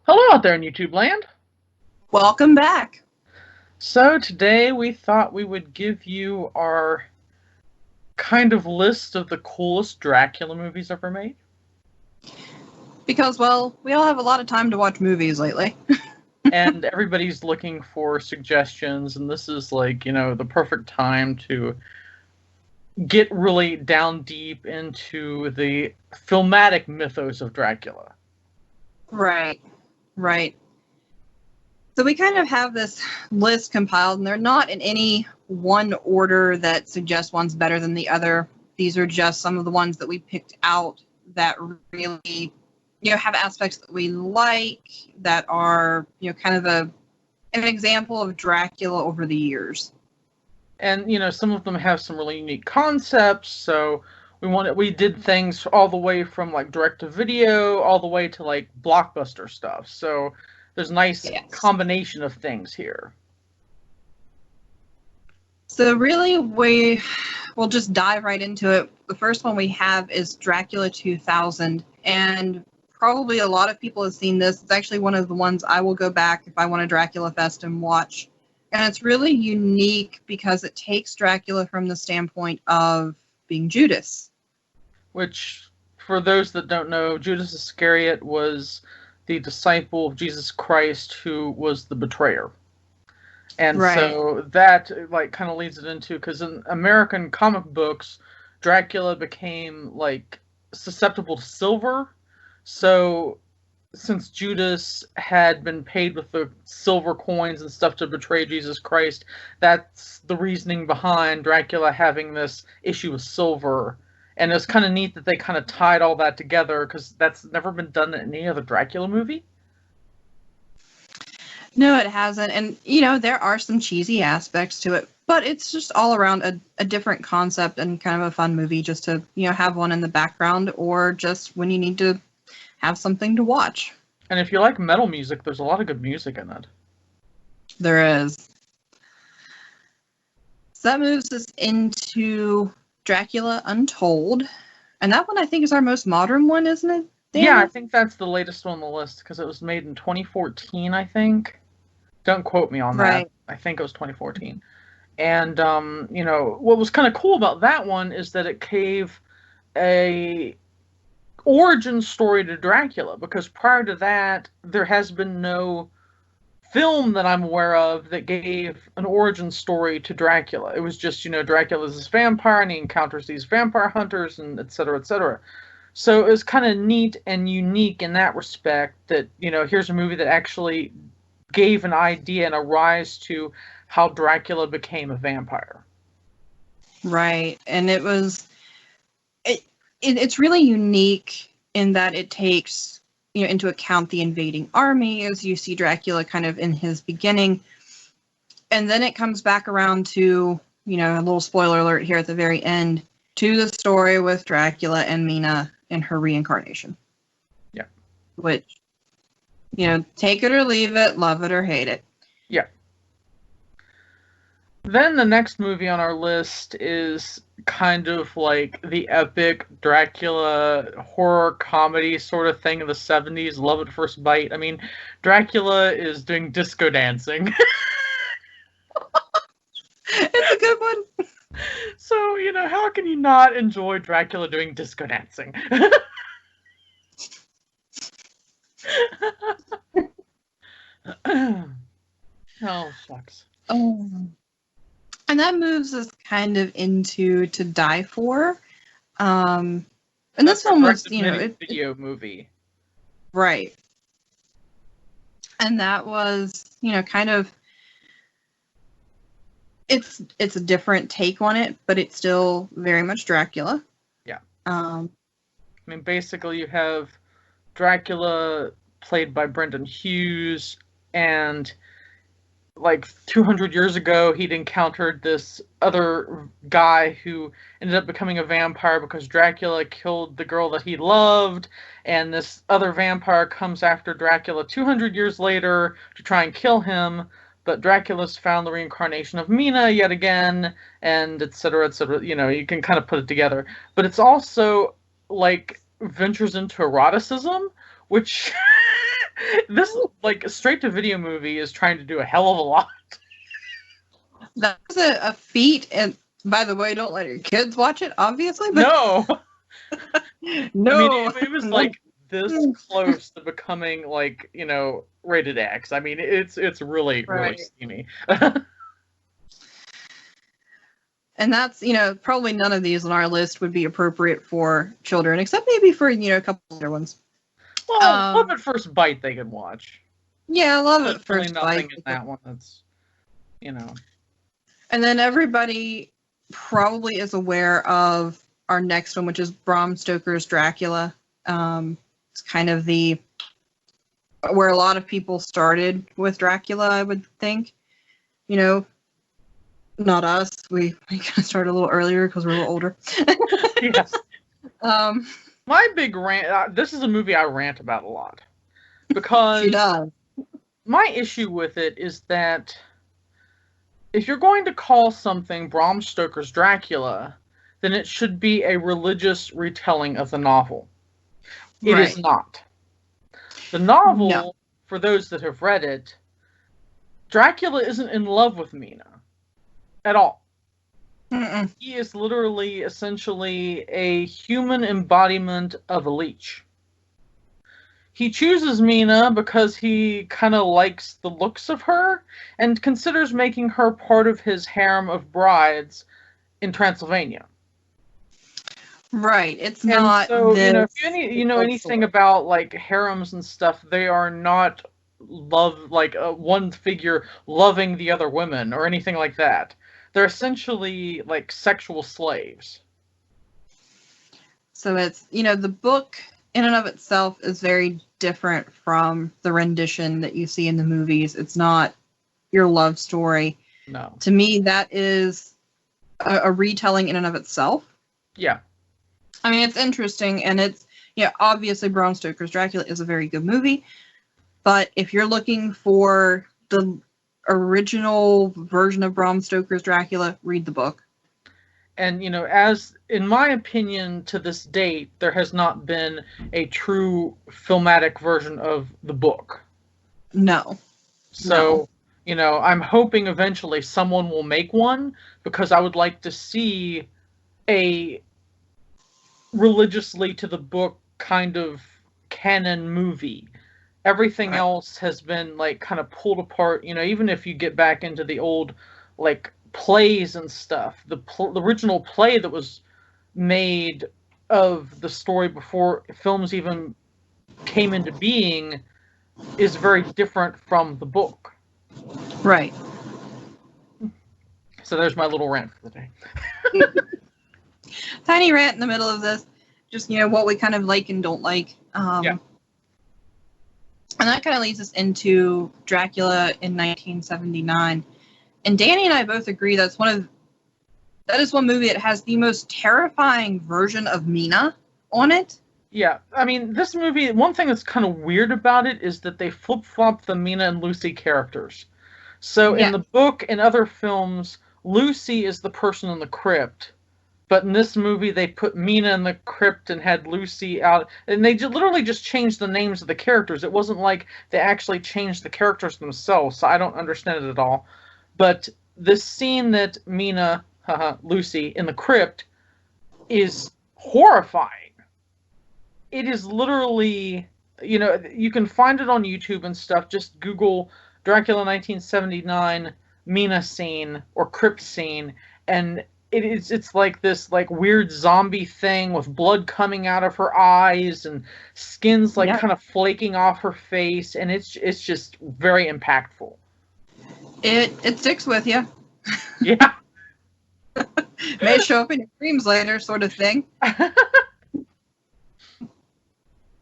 Hello out there in YouTube land. Welcome back. So today we thought we would give you our kind of list of the coolest Dracula movies ever made. Because, well, we all have a lot of time to watch movies lately. And everybody's looking for suggestions, and this is the perfect time to get really down deep into the filmatic mythos of Dracula. Right. So we kind of have this list compiled, and they're not in any one order that suggests one's better than the other. These are just some of the ones that we picked out that really, have aspects that we like, that are, kind of an example of Dracula over the years. And, some of them have some really unique concepts, so we did things all the way from, direct-to-video, all the way to, blockbuster stuff. So there's a nice combination of things here. So really, we'll just dive right into it. The first one we have is Dracula 2000, and probably a lot of people have seen this. It's actually one of the ones I will go back if I want a Dracula Fest and watch. And it's really unique because it takes Dracula from the standpoint of being Judas. Which, for those that don't know, Judas Iscariot was the disciple of Jesus Christ who was the betrayer. And so that kind of leads it into, because in American comic books, Dracula became susceptible to silver. So since Judas had been paid with the silver coins and stuff to betray Jesus Christ, that's the reasoning behind Dracula having this issue with silver. And it's kind of neat that they kind of tied all that together, because that's never been done in any other Dracula movie. No, it hasn't. And, there are some cheesy aspects to it, but it's just all around a different concept and kind of a fun movie just to, have one in the background, or just when you need to have something to watch. And if you like metal music, there's a lot of good music in it. There is. So that moves us into Dracula Untold. And that one I think is our most modern one, isn't it, Dan? Yeah, I think that's the latest one on the list, because it was made in 2014, I think. Don't quote me on that. I think it was 2014. And, what was kind of cool about that one is that it gave a origin story to Dracula, because prior to that, there has been no film that I'm aware of that gave an origin story to Dracula. It was just, Dracula's this vampire, and he encounters these vampire hunters, and et cetera, et cetera. So it was kind of neat and unique in that respect that, here's a movie that actually gave an idea and a rise to how Dracula became a vampire. Right. And it's really unique in that it takes, into account the invading army, as you see Dracula kind of in his beginning. And then it comes back around to, a little spoiler alert here at the very end, to the story with Dracula and Mina in her reincarnation. Yeah. Which, take it or leave it, love it or hate it. Yeah. Then the next movie on our list is kind of like the epic Dracula horror comedy sort of thing of the 70s, Love at First Bite. I mean, Dracula is doing disco dancing. It's a good one. So, how can you not enjoy Dracula doing disco dancing? Oh, shucks. Oh. And that moves us kind of into To Die For. And that's this one was, video movie. Right. And that was, kind of, it's a different take on it, but it's still very much Dracula. Yeah. I mean, basically you have Dracula played by Brendan Hughes, and 200 years ago, he'd encountered this other guy who ended up becoming a vampire because Dracula killed the girl that he loved, and this other vampire comes after Dracula 200 years later to try and kill him, but Dracula's found the reincarnation of Mina yet again, and et cetera, you can kind of put it together. But it's also, ventures into eroticism, which This, like, straight-to-video movie is trying to do a hell of a lot. That's a feat, and by the way, don't let your kids watch it, obviously. But No! no! I mean, it was, like, this close to becoming, like, you know, rated X. I mean, it's really, really steamy. And that's, you know, probably none of these on our list would be appropriate for children, except maybe for, you know, a couple other ones. Well, Love at First Bite they could watch. Yeah, Love at First Bite. Nothing in that one that's, you know. And then everybody probably is aware of our next one, which is Bram Stoker's Dracula. It's kind of where a lot of people started with Dracula, I would think. You know, not us. We kind of started a little earlier because we're a little older. Yes. My big rant, this is a movie I rant about a lot. Because she does. My issue with it is that if you're going to call something Bram Stoker's Dracula, then it should be a religious retelling of the novel. It is not. The novel, for those that have read it, Dracula isn't in love with Mina at all. Mm-mm. He is literally, essentially, a human embodiment of a leech. He chooses Mina because he kind of likes the looks of her and considers making her part of his harem of brides in Transylvania. Right. It's not. So, you know, if you know anything about, like, harems and stuff, they are not one figure loving the other women or anything like that. They're essentially, like, sexual slaves. So it's, you know, the book in and of itself is very different from the rendition that you see in the movies. It's not your love story. No. To me, that is a retelling in and of itself. Yeah. I mean, it's interesting, and it's, yeah, obviously Bram Stoker's Dracula is a very good movie, but if you're looking for the original version of Bram Stoker's Dracula, read the book. And, you know, as, in my opinion, to this date, there has not been a true filmatic version of the book. No. So, you know, I'm hoping eventually someone will make one, because I would like to see a religiously to the book kind of canon movie. Everything else has been, like, kind of pulled apart. You know, even if you get back into the old, like, plays and stuff, the original play that was made of the story before films even came into being is very different from the book. Right. So there's my little rant for the day. Tiny rant in the middle of this. Just, you know, what we kind of like and don't like. Yeah. And that kind of leads us into Dracula in 1979. And Dani and I both agree that is one movie that has the most terrifying version of Mina on it. Yeah, I mean, this movie, one thing that's kind of weird about it is that they flip-flop the Mina and Lucy characters. So in the book and other films, Lucy is the person in the crypt. But in this movie, they put Mina in the crypt and had Lucy out. And they literally just changed the names of the characters. It wasn't like they actually changed the characters themselves, so I don't understand it at all. But this scene that Mina, Lucy, in the crypt is horrifying. It is literally, you know, you can find it on YouTube and stuff. Just Google Dracula 1979 Mina scene or crypt scene, and it's like this, like, weird zombie thing with blood coming out of her eyes and skin's, like, kind of flaking off her face, and it's just very impactful. It sticks with you. Yeah. May show up in your dreams later, sort of thing.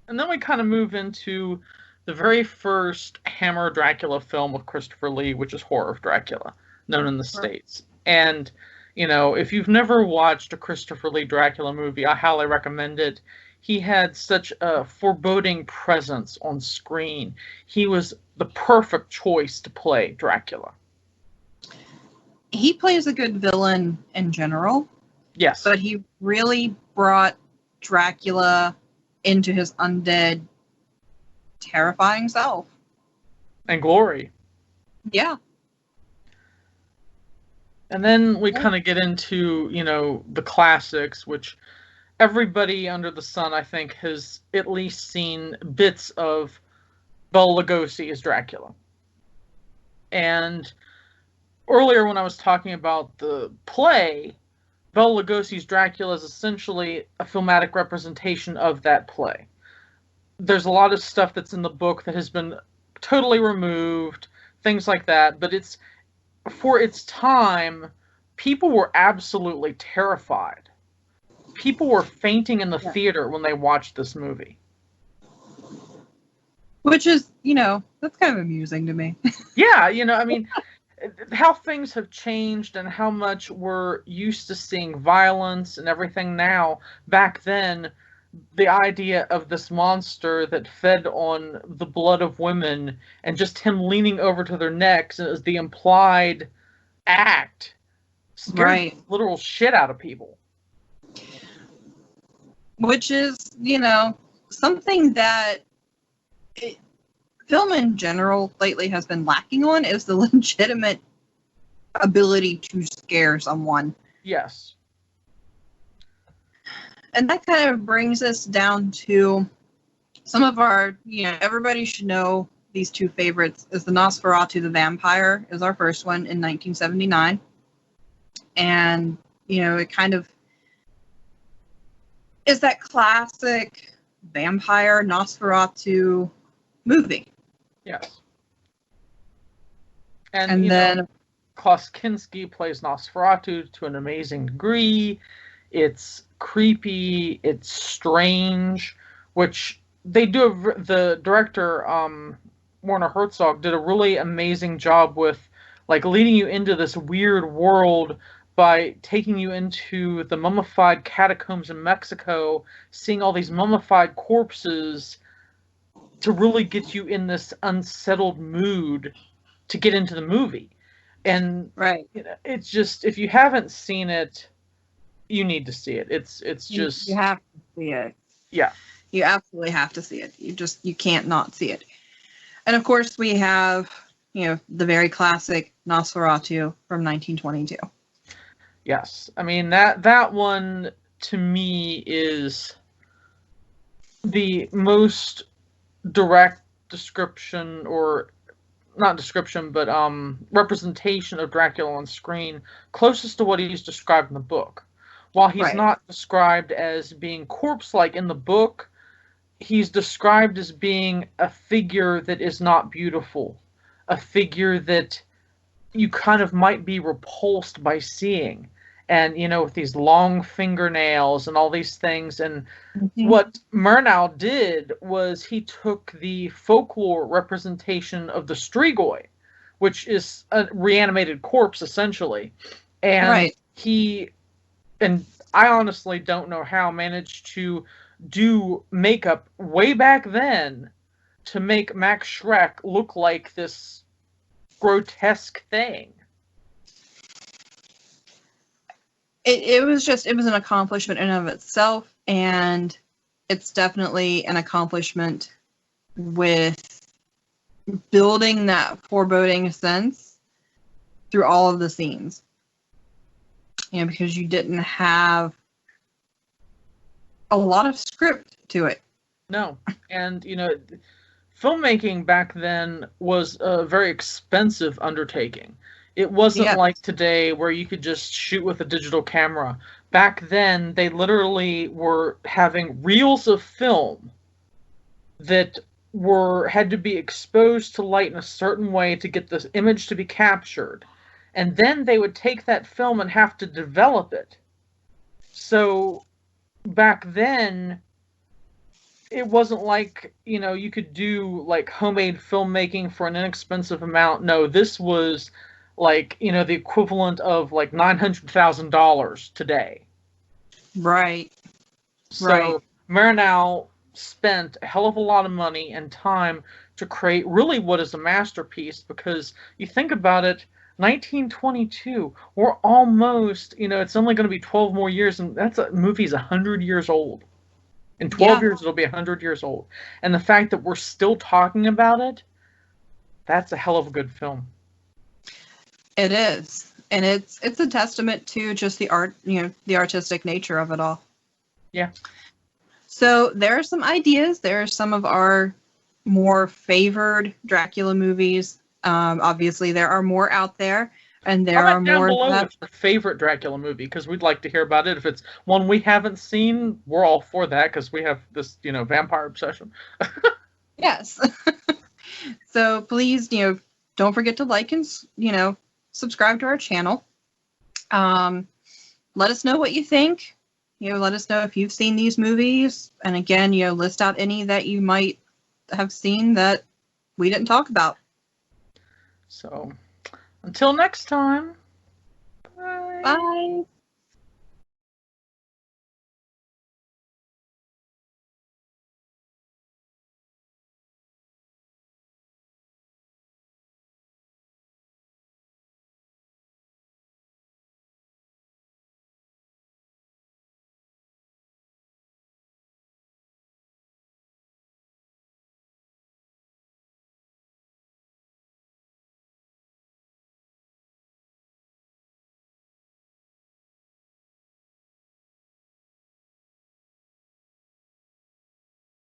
And then we kind of move into the very first Hammer Dracula film with Christopher Lee, which is Horror of Dracula, known in the States. And, you know, if you've never watched a Christopher Lee Dracula movie, I highly recommend it. He had such a foreboding presence on screen. He was the perfect choice to play Dracula. He plays a good villain in general. Yes. But he really brought Dracula into his undead terrifying self. And glory. Yeah. And then we kind of get into, the classics, which everybody under the sun, I think, has at least seen bits of Bela Lugosi as Dracula. And earlier when I was talking about the play, Bela Lugosi's Dracula is essentially a filmatic representation of that play. There's a lot of stuff that's in the book that has been totally removed, things like that, but it's, for its time, people were absolutely terrified. People were fainting in the theater when they watched this movie. Which is, that's kind of amusing to me. Yeah, how things have changed and how much we're used to seeing violence and everything now. Back then, the idea of this monster that fed on the blood of women and just him leaning over to their necks as the implied act scared the literal shit out of people. Which is, something that film in general lately has been lacking on, is the legitimate ability to scare someone. Yes. And that kind of brings us down to some of our, everybody should know these two favorites. Is the Nosferatu the Vampire is our first one in 1979. And, it kind of is that classic vampire Nosferatu movie. Yes. And then Klaus Kinski plays Nosferatu to an amazing degree. It's creepy, it's strange, which they do. The director, Werner Herzog, did a really amazing job with, leading you into this weird world by taking you into the mummified catacombs in Mexico, seeing all these mummified corpses to really get you in this unsettled mood to get into the movie. And it's just, if you haven't seen it, you need to see it. It's just, you have to see it. Yeah. You absolutely have to see it. You can't not see it. And of course we have, the very classic Nosferatu from 1922. Yes. I mean, that one to me is the most direct description, or not description, but representation of Dracula on screen, closest to what he's described in the book. While he's not described as being corpse-like in the book, he's described as being a figure that is not beautiful, a figure that you kind of might be repulsed by seeing. And, with these long fingernails and all these things. And what Murnau did was he took the folklore representation of the Strigoi, which is a reanimated corpse, essentially. And he, and I honestly don't know how, managed to do makeup way back then to make Max Schreck look like this grotesque thing. It was an accomplishment in and of itself, and it's definitely an accomplishment with building that foreboding sense through all of the scenes. Because you didn't have a lot of script to it. No. And, filmmaking back then was a very expensive undertaking. It wasn't like today where you could just shoot with a digital camera. Back then, they literally were having reels of film that had to be exposed to light in a certain way to get this image to be captured. And then they would take that film and have to develop it. So back then, it wasn't like, you could do homemade filmmaking for an inexpensive amount. No, this was the equivalent of $900,000 today. Right. So Murnau spent a hell of a lot of money and time to create really what is a masterpiece, because you think about it, 1922, we're almost, it's only going to be 12 more years, and movie's 100 years old In 12 years, it'll be 100 years old. And the fact that we're still talking about it, that's a hell of a good film. It is. And it's a testament to just the art, the artistic nature of it all. Yeah. So there are some ideas. There are some of our more favored Dracula movies. Obviously, there are more out there. And there are more down below what's your favorite Dracula movie, because we'd like to hear about it. If it's one we haven't seen, we're all for that, because we have this, vampire obsession. Yes. So please, don't forget to like and, subscribe to our channel. Let us know what you think. Let us know if you've seen these movies. And again, list out any that you might have seen that we didn't talk about. So... until next time. Bye. Bye.